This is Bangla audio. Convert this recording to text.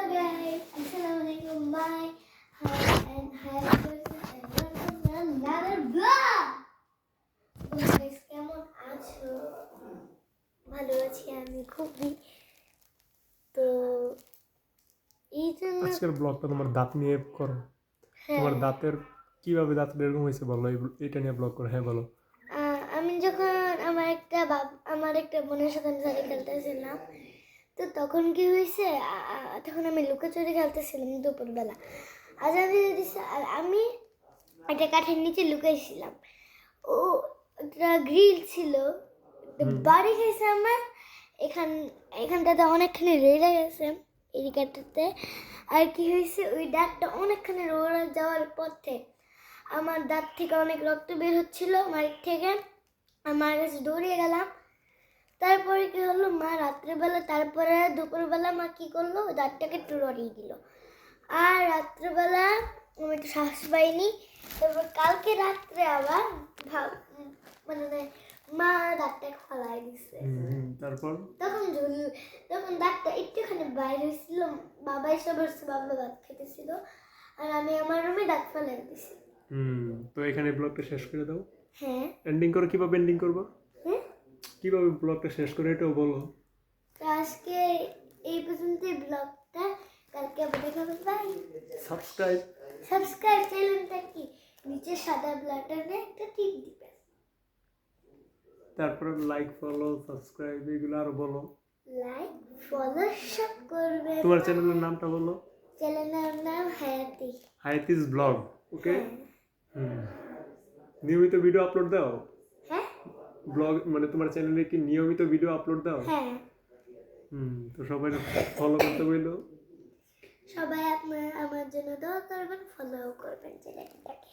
guys, Assalamualaikum. Bye. Hi and hi and welcome to another vlog. তোমরা guys কেমন আছো? ভালো আছি আমি খুবই। তো এই জন্য আজকের ব্লগটা তোমার দাঁত নিয়ে করো। তোমার দাঁতের কিভাবে দাঁত এরকম হয়েছে বলো, এটা নিয়ে ব্লগ করো। হ্যাঁ বলো। আমি যখন আমার একটা বোনের সাথে আমি সাথে খেলতেছিলাম, তো তখন কি হয়েছে, তখন আমি লুকোচুরি খেলতেছিলাম দুপুরবেলা। আজান দিয়ে দিছে আর আমি একটা কাঠের নিচে লুকাইছিলাম। ও একটা গ্রিল ছিল, বাড়ি খাইছে আমার এখানটাতে অনেকখানি রয়ে গেছে এরিকাটাতে। আর কি হয়েছে, ওই দাঁতটা অনেকখানি রয়ে যাওয়ার পথে আমার দাঁত থেকে অনেক রক্ত বের হচ্ছিল মায়ের থেকে। আমার কাছে দৌড়িয়ে গেলাম। তারপরে কি হলো, মা রাত্রেবেলা তারপরে দুপুরবেলা মা কি করলো, দাঁতটাকে একটু রড়িয়ে দিল। আর রাত্রেবেলা আমি একটু সাহস পাইনি। তারপর কালকে রাত্রে আবার মানে মা দাঁতটা ফালাই দিছে। তারপর তখন দাঁতটা একটুখানি বাইরে হয়েছিল। বাবা এসে বসছে, বাবা দাঁত খেতেছিল আর আমি আমার রুমে দাঁত ফালাই দিছি। তো এখানে ব্লগটা শেষ করে দাও। হ্যাঁ, এন্ডিং করো। কিভাবে এন্ডিং করবো, হ্যাঁ, কিভাবে ব্লগটা শেষ করে এটাও বলো। তো আজকে এই পর্যন্তই ব্লগটা। কালকে আবার দেখা হবে। বাই। সাবস্ক্রাইব চ্যানেলটা কি নিচে সাদা বাটনে একটা টিপ দিবে। তারপরে লাইক ফলো সাবস্ক্রাইব এগুলো আরো বলো। লাইক ফলো সব করবে। তোমার চ্যানেলের নামটা বলো। চ্যানেলের নাম হায়াতিস ব্লগ। ওকে। নিয়মিত ভিডিও আপলোড দাও। হ্যাঁ, ব্লগ মানে তোমার চ্যানেলে কি নিয়মিত ভিডিও আপলোড দাও? হ্যাঁ। তো সবাই ফলো করতে বললো। সবাই আমার জন্য দোয়া করবেন, ফলো করবেন চ্যানেলটাকে।